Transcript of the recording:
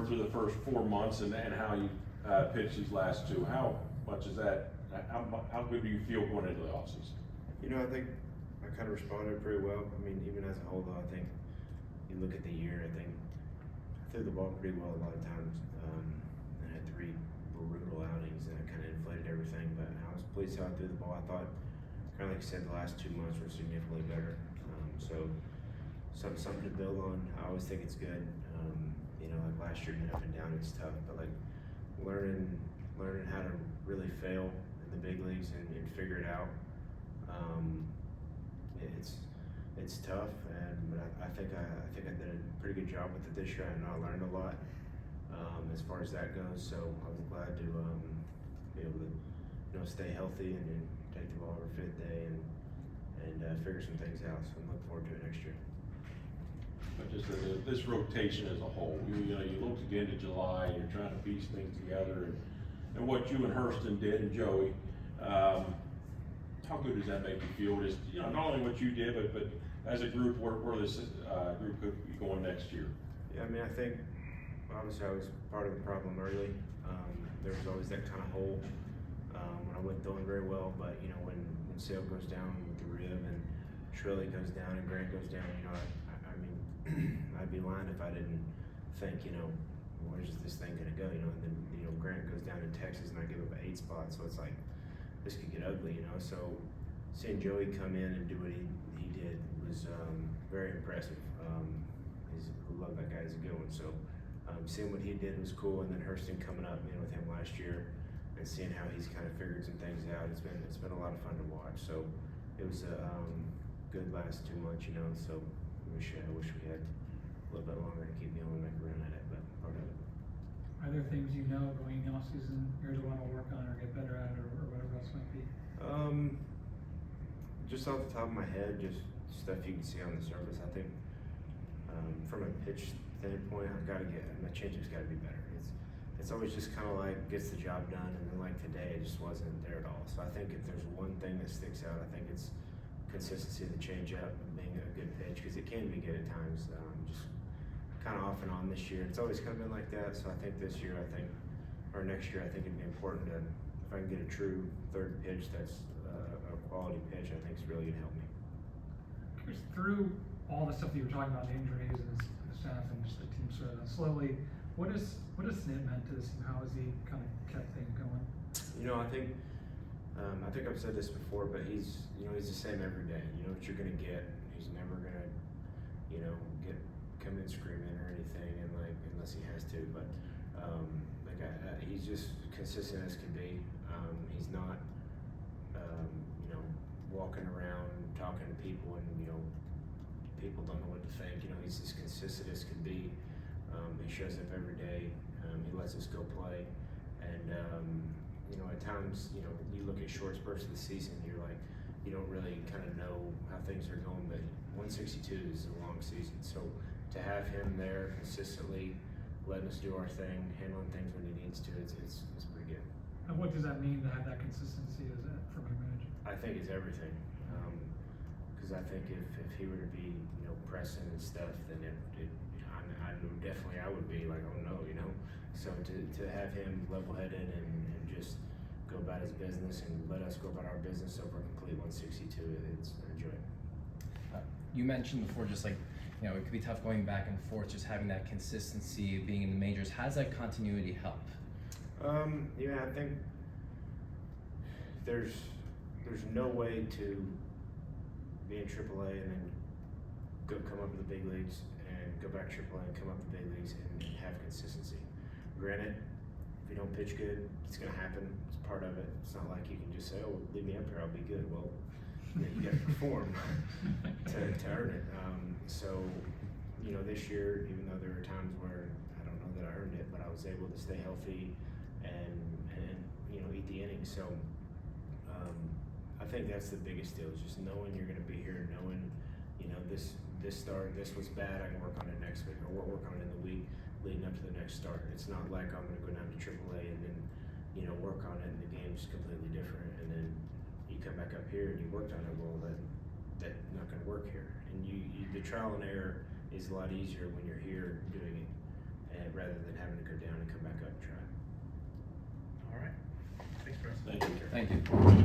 remember through the first 4 months and how you pitched these last two. How much is that? How good do you feel going into the offseason? You know, I think I kind of responded pretty well. I mean, even as a whole, though, I think you look at the year, I think I threw the ball pretty well a lot of times. I had 3 brutal outings and it kind of inflated everything, but I was pleased how I threw the ball. I thought, kind of like I said, the last 2 months were significantly better. So something to build on. I always think it's good. You know, like last year being up and down, it's tough, but like learning how to really fail in the big leagues and figure it out. It's tough, but I think I did a pretty good job with it this year. I know I learned a lot as far as that goes. So I was glad to be able to stay healthy and take the ball every 5th day and figure some things out. So I'm looking forward to it next year. But just this rotation as a whole, you look to get into July, you're trying to piece things together, and what you and Hurston did and Joey, how good does that make you feel? Just not only what you did, but as a group, where this group could be going next year. Yeah, I mean, I think obviously I was part of the problem early. There was always that kind of hole when I wasn't throwing very well, but when Sale goes down with the rib and Trilly goes down and Grant goes down, I mean, I'd be lying if I didn't think, where's this thing gonna go, and then Grant goes down in Texas and I give up an 8 spot, so it's like this could get ugly, So seeing Joey come in and do what he did was very impressive. I love that guy. He's a good one. So seeing what he did was cool, and then Hurston coming up, with him last year and seeing how he's kind of figured some things out. It's been a lot of fun to watch. So it was a good last 2 months, So I wish we had a little bit longer to keep going and make a run at it, but part of it. Are there things going in the off season you're going to want to work on or get better at, or whatever else might be? Just off the top of my head, just stuff you can see on the surface. I think from a pitch standpoint, my changeup's got to be better. It's always just kind of like gets the job done, and then like today, it just wasn't there at all. So I think if there's one thing that sticks out, I think it's consistency of the changeup and being a good pitch, because it can be good at times. Just kind of off and on this year. It's always kind of been like that. So I think this year, or next year, I think it'd be important to, if I can get a true third pitch that's a quality pitch, I think it's really gonna help me. Chris, through all the stuff that you were talking about, the injuries and the staff and just the team sort of slowly, what has Snit meant to this team? How has he kind of kept things going? I think I've said this before, but he's the same every day. You know what you're gonna get. He's never gonna, come in screaming or anything, and unless he has to. But he's just consistent as can be. He's not, walking around talking to people and people don't know what to think. He's as consistent as can be. He shows up every day. He lets us go play, and at times, you look at short spurts of the season, you're like, you don't really kind of know how things are going, but 162 is a long season. So to have him there consistently, letting us do our thing, handling things when he needs to, it's pretty good. And what does that mean to have that consistency? Is that from your manager? I think it's everything. Because I think if he were to be, pressing and stuff, then I know definitely I would be like, oh no, So to have him level-headed and just go about his business and let us go about our business over a complete 162, I enjoy it. You mentioned before, just like, it could be tough going back and forth, just having that consistency of being in the majors. How does that continuity help? I think there's no way to be in AAA and then come up to the big leagues and go back to AAA and come up to the big leagues and have consistency. Granted, if you don't pitch good, it's going to happen. It's part of it. It's not like you can just say, "Oh, leave me up here, I'll be good." Well, you got to perform to earn it. So, this year, even though there were times where I don't know that I earned it, but I was able to stay healthy and eat the innings. So, I think that's the biggest deal, is just knowing you're going to be here, knowing, this was bad, I can work on it next week, or work on it in the week leading up to the next start. It's not like I'm going to go down to AAA and then, work on it and the game's completely different, and then you come back up here and you worked on it. Well, that's not going to work here. And the trial and error is a lot easier when you're here doing it. rather than having to go down and come back up and try. All right. Thanks, Bryce. Thank you. Thank you.